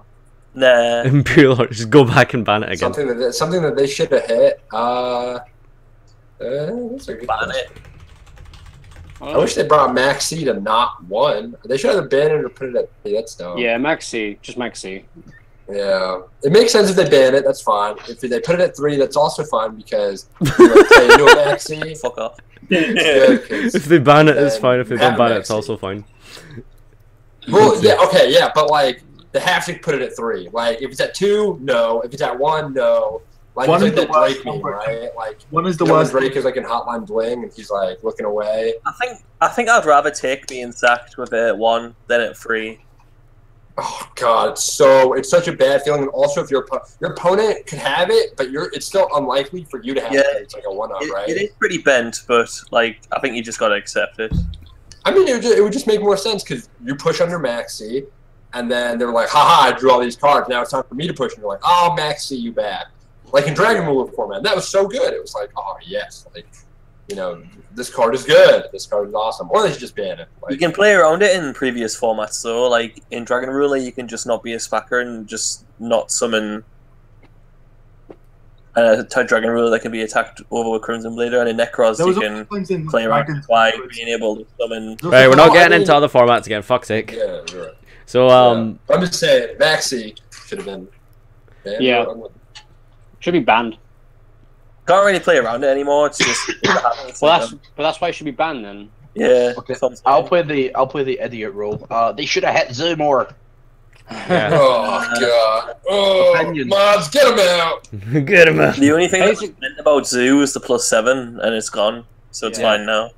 Nah. Imperial Order. Just go back and ban it again. Something that they should have hit. That's a good Ban it. I wish they brought Max C to not 1. They should have banned it or put it at 3. That's dumb. Yeah, Max C. Just Max C. Yeah. It makes sense if they ban it. That's fine. If they put it at 3, that's also fine because you know Max C. Fuck off. If they ban it, it's fine. If they don't ban it, it's also fine. Well, yeah, okay, yeah, but like they have to put it at 3. Like if it's at 2, no. If it's at 1, no. Like One it's is like the that worst Drake meme, right? Like One is the worst. Drake is like in Hotline Bling and he's like looking away. I think I'd rather take being sacked with a 1 than at 3. Oh god, it's such a bad feeling. And also, if your opponent could have it, but it's still unlikely for you to have it. It's like a 1-up, right? It is pretty bent, but like I think you just gotta accept it. I mean, it would just make more sense because you push under Maxi, and then they're like, haha, I drew all these cards. Now it's time for me to push, and you're like, oh, Maxi, you back. Like in Dragon Ruler format, that was so good. It was like, oh yes, like this card is good. This card is awesome. Or they should just ban it. Like, you can play around it in previous formats, though. Like in Dragon Ruler, you can just not be a spacker and just not summon a Dragon Ruler that can be attacked over with Crimson Blader, and in Necros you can play around by being able to summon. Right, we're not getting into other formats again. Fuck's sake. Yeah, you're right. So I'm just saying, Maxi should have been banned. Yeah. Should be banned. Can't really play around it anymore. It's just but that's why it should be banned then. Yeah. Okay. I'll play the idiot role. They should have hit Zoo more. Yeah. Oh god. Oh, Opinions. mods, get him out. Get him out. The only thing that was meant about Zoo is the +7, and it's gone, so it's fine now.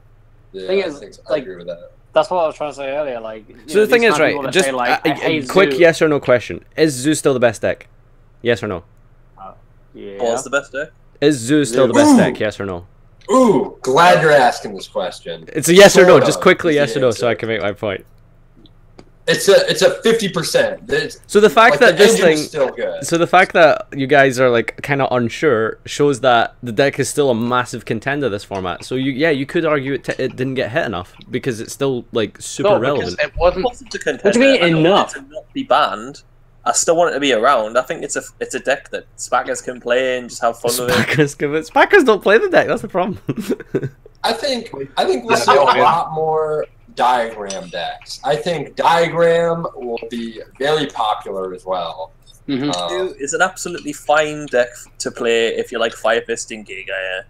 Yeah, Thing I is, think so. I like, agree with that. That's what I was trying to say earlier. Like, So the thing is, right? Just say, like, I hate quick Zoo. yes or no question: is Zoo still the best deck? Yes or no? Yeah. What's the best deck? Is Zoo still the best Ooh. deck? Yes or no? Ooh, glad you're asking this question. It's a yes or no. Sort Just of quickly is yes the or no, so I answer. can make my point. It's a 50%. So the fact Like, that the this engine is thing, still good. so the fact that you guys are like kind of unsure shows that the deck is still a massive contender this format. So you could argue it didn't get hit enough because it's still like super No, relevant. because it wasn't. Wasn't a contender. What do you mean I don't enough? want it to not be banned. I still want it to be around. I think it's a deck that Spackers can play and just have fun with it. Spackers don't play the deck. That's the problem. I think we'll see a lot more diagram decks. I think diagram will be very popular as well. Zoo is an absolutely fine deck to play if you like Fire Fisting Giga.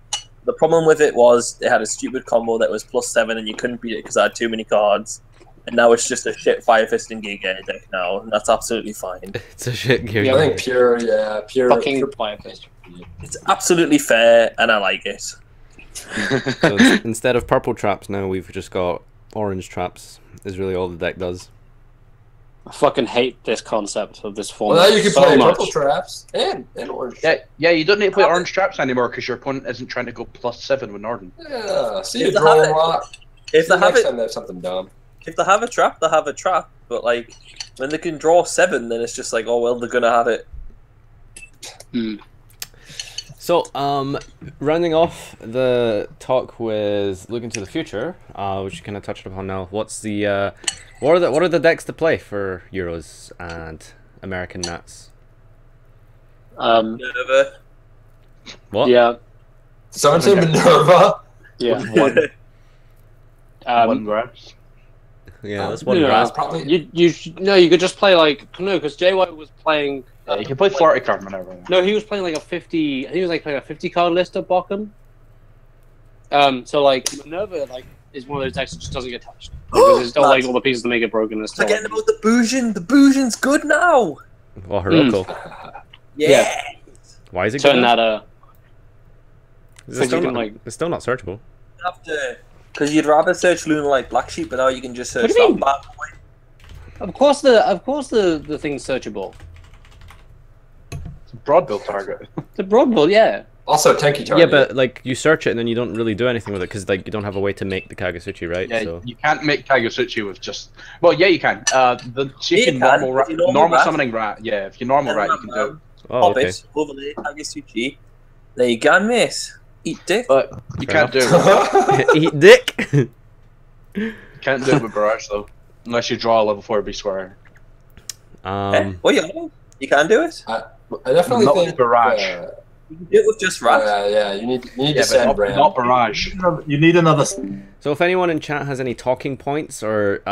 The problem with it was it had a stupid combo that was +7 and you couldn't beat it because I had too many cards. And now it's just a shit Fire Fisting Giga deck now, and that's absolutely fine. It's a shit gear. I think pure. Fucking Fire Fist. It's absolutely fair, and I like it. So instead of purple traps, now we've just got orange traps. Is really all the deck does. I fucking hate this concept of this Well, format now you can so play much. purple traps and orange. Yeah, you don't need to play orange traps anymore because your opponent isn't trying to go +7 with Norden. Yeah, see If you they draw have a it- lot. If they have Next it, time they have something dumb. if they have a trap, they have a trap. But like, when they can draw 7, then it's just like, oh well, they're gonna have it. So, rounding off the talk with looking to the future, which you kind of touched upon now. What's the what are the decks to play for Euros and American Nats? Minerva. What? Yeah. Someone say Minerva. Yeah. One grabs. Yeah, that's one Yeah. grasp. Probably. You could just play like no, because JY was playing. Yeah, you can play 40 card whenever. No, he was playing like a 50. I think he was like playing a 50 card list of Bochum. So like Minerva like is one of those decks that just doesn't get touched because there's still like all the pieces to make it broken. And still, Forgetting about the Bujin. The Bujin's good now. Well, Hiroko. Yeah. Why is it turn good? that It's so still you not, can, like- it's still not searchable. You have to, because you'd rather search Luna like Black Sheep, but now you can just search What do you mean? that bad boy. Of course the thing's searchable. It's a broad build target. The broadbull, yeah. Also, tanky Yeah, target. but like you search it and then you don't really do anything with it because like you don't have a way to make the Kagasuchi, right? Yeah, So you can't make Kagasuchi with just. Well, yeah, you can. So you Yeah, can you can. normal, If you normal normal rat. summoning rat. Yeah, if you normal rat, you can do it. oh, okay. Hobbit, overlay, Kagasuchi. There you go, miss. Eat dick. But you Fair can't do it. Eat dick. You can't do it with Barrage though, unless you draw a level 4 Beast Warrior. What you can't do it. I definitely Not think with Barrage. You can do it with just rat. Yeah, you need to Yeah, but send not, Ram. not Barrage. You need another. So if anyone in chat has any talking points or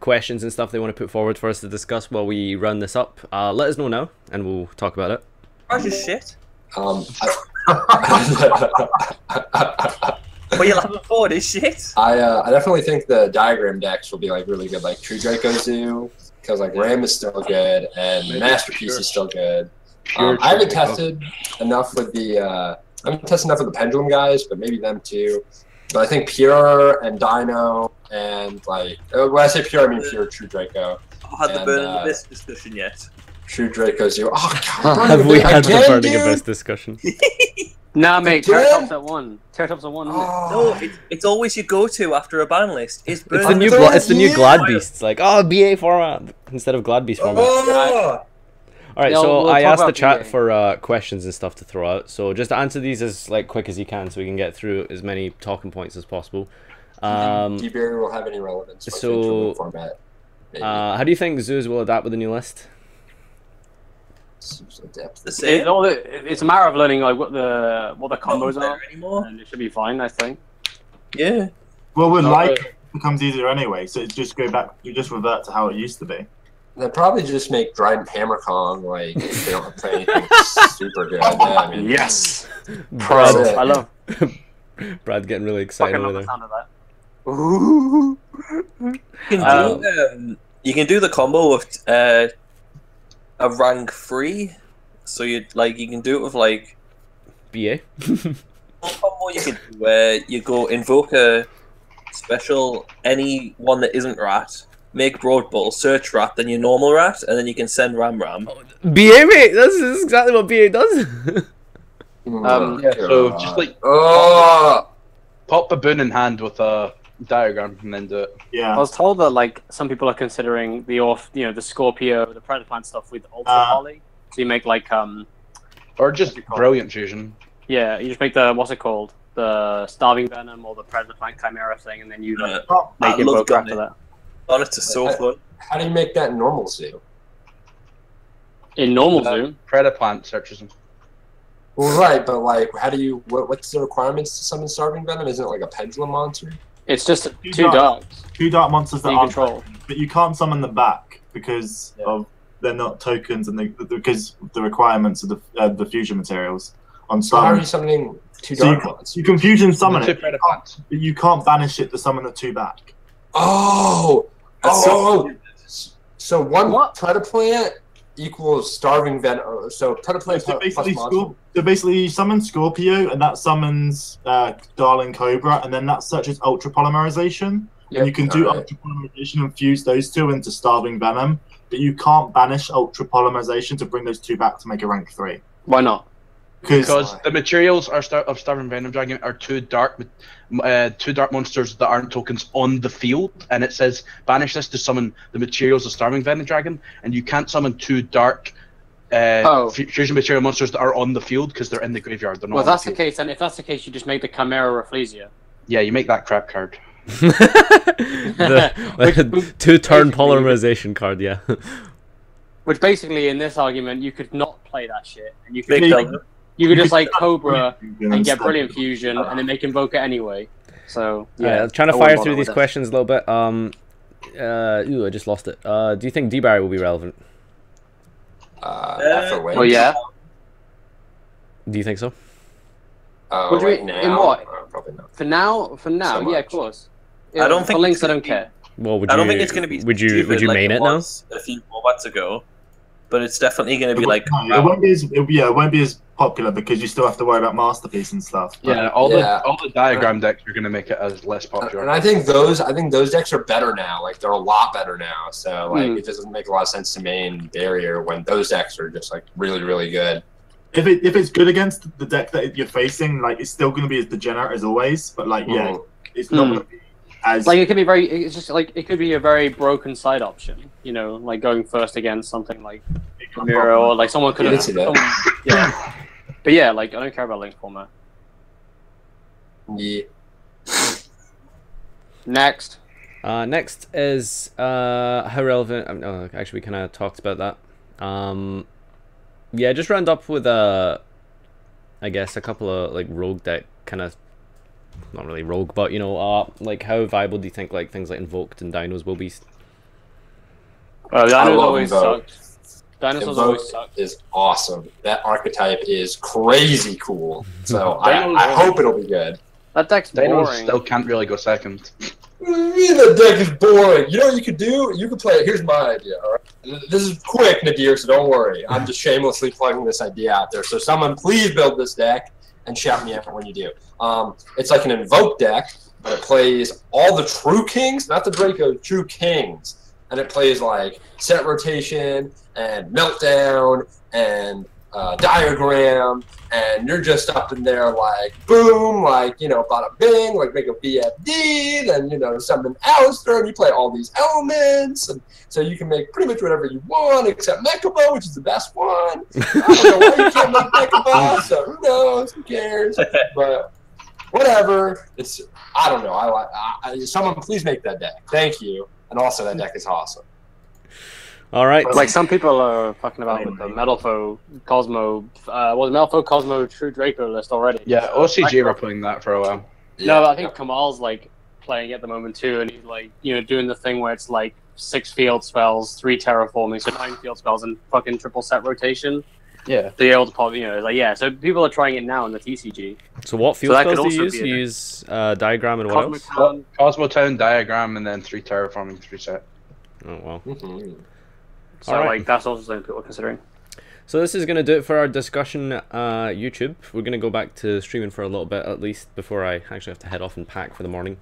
questions and stuff they want to put forward for us to discuss while we run this up, let us know now and we'll talk about it. Rat is shit. What you'll have forward is shit. I definitely think the diagram decks will be like really good, like True Draco Zoo, because like Ram is still good and Maybe Masterpiece Pure. is still good. Pure I haven't Draco. tested enough with the I haven't tested enough with the Pendulum guys, but maybe them too. But I think Pure and Dino and like when I say Pure, I mean Pure True Draco. I had the And, burn of this discussion yet. True Draco Zoo. Oh god, Have we had the again, burning dude? abyss discussion? Nah, mate. Again? Terrortop's at 1. Terrortop's at 1. Isn't it? Oh. No, it's always your go-to after a ban list. Is burn It's the new third it's the new year. Glad Beasts, like BA format instead of Glad Beast format. Oh. Alright, Yeah, so we'll I talk asked the about chat BA. for questions and stuff to throw out. So just answer these as like quick as you can so we can get through as many talking points as possible. D-Barrier will have any relevance for so, future format. Maybe. How do you think zoos will adapt with the new list? Seems like depth. the same. It's a matter of learning like what the combos Not are, there anymore. and it should be fine. I think. Yeah. Well, with No, like it becomes easier anyway, so it just go back. You just revert to how it used to be. They'll probably just make Dryden Hammer Kong like if they don't play anything super good. Yeah, I mean, Yes. That's it. I love. Brad getting really excited Fucking love over the there. sound of that. Ooh. You can do You can do the combo with a rank 3, so you can do it with like BA. one combo you can do where you go invoke a special any one that isn't rat, make broad bull, search rat, then your normal rat, and then you can send ram. BA, mate. This is exactly what BA does. Yeah, so just like pop baboon in hand with a diagram and then do it. Yeah. I was told that like some people are considering the Scorpio, the Predator Plant stuff with ultra poly. So you make like or just brilliant fusion. Yeah, you just make the what's it called, the Starving Venom or the Predator Plant Chimera thing, and then you make it both after that. On it to so fun. How do you make that in normal zoo? In normal zoo, Predator Plant searches them. Well, right, but like, how do you? What's the requirements to summon Starving Venom? Isn't it like a Pendulum monster? it's just two darks. 2 dark monsters that You are control. but you can't summon them back because of they're not tokens and because of the requirements of the fusion materials on So how are Starving. you summoning 2 So dark ones? you can fusion summon Two it, Predator Plants. but you can't banish it to summon the 2 back. Oh, so one What? Predator Plant equals Starving Venom. So Predator Plant So plus basically, monster. you summon Scorpio, and that summons Darling Cobra, and then that searches Ultra Polymerization. Yep, And you can do alright. Ultra Polymerization and fuse those 2 into Starving Venom, but you can't banish Ultra Polymerization to bring those 2 back to make a rank 3. Why not? Because the materials of Starving Venom Dragon are 2 dark monsters that aren't tokens on the field, and it says banish this to summon the materials of Starving Venom Dragon, and you can't summon 2 dark fusion material monsters that are on the field because they're in the graveyard. They're not. Well, on that's the the field. case, and if that's the case, you just make the Chimera Rafflesia. Yeah, you make that crap card. The 2-turn polymerization card, yeah. Which basically, in this argument, you could not play that shit, and you could Big Yeah. dog. you could just like Cobra and get Instead. Brilliant Fusion, and then make Invoker anyway. So Yeah, yeah, trying to I fire wouldn't through bother these with it. questions a little bit. Ooh, I just lost it. Do you think D-Barry will be relevant? After win. Oh yeah. Do you think so? Would you- Right in now, what? probably not. For now, So yeah, of much. course. I don't for think links. it's I don't gonna care. Well, would I you? don't think it's going to be. Would you stupid like main it it now? was a few formats ago, but it's definitely going to be like. No, it won't be as it won't be as popular because you still have to worry about masterpiece and stuff. But Yeah, all Yeah. the diagram decks are going to make it as less popular. And I think those decks are better now. Like they're a lot better now. So like it doesn't make a lot of sense to main barrier when those decks are just like really really good. if it's good against the deck that you're facing, like it's still going to be as degenerate as always. But like it's not going to be as Like it could be it's just like it could be a very broken side option. You know, like going first against something like Chimera, or like someone could Yeah, have. I see that. Yeah, but yeah, like I don't care about link format. Yeah. Next. Next is how relevant. Oh, actually, we kind of talked about that. Yeah, just round up with I guess a couple of like rogue deck kind of, not really rogue, but you know, like how viable do you think like things like Invoked and Dinos will be? Dinos love always Invoke. sucked. Dinosaurs Invoke always sucked. is awesome. That archetype is crazy cool. So Dinos I are- hope it'll be good. That deck's Dinos boring. still can't really go second. What do you mean the deck is boring? You know what you could do? You could play it. Here's my idea, all right? This is quick, Nadir, so don't worry. I'm just shamelessly plugging this idea out there. So someone please build this deck and shout me out when you do. It's like an Invoke deck, but it plays all the true kings, not the Draco, true kings. And it plays like set rotation and meltdown and diagram, and you're just up in there like boom, like, you know, bada bing, like make a VFD, then, you know, summon Alistair, and you play all these elements, and so you can make pretty much whatever you want except Mechaba, which is the best one. I don't know why you can't make Mechaba, so who knows, who cares, but whatever. It's, I don't know, I someone please make that deck, thank you, and also that deck is awesome. All right. Like some people are fucking about with the Metalfo Cosmo, Metalfo Cosmo True Draco list already. Yeah, So, OCG were playing that for a while. No, but I think Kamal's like playing at the moment too, and he's like, you know, doing the thing where it's like 6 field spells, 3 terraforming, so 9 field spells and fucking triple set rotation. Yeah. So you're able to pop, you know, like yeah. So people are trying it now in the TCG. So what field that could spells do you also use? be You a- use Diagram and what Cosmic else? Town. Cosmo Town, Diagram, and then 3 terraforming, 3 set. Oh well. So Alright. like that's also something people are considering. So this is going to do it for our discussion YouTube. We're going to go back to streaming for a little bit at least before I actually have to head off and pack for the morning.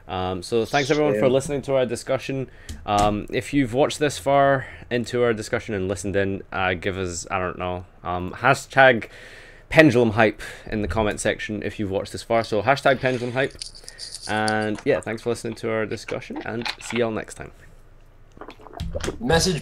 So thanks everyone for listening to our discussion. If you've watched this far into our discussion and listened in, give us, I don't know, hashtag Pendulum Hype in the comment section if you've watched this far. So hashtag Pendulum Hype. And yeah, thanks for listening to our discussion and see y'all next time. Message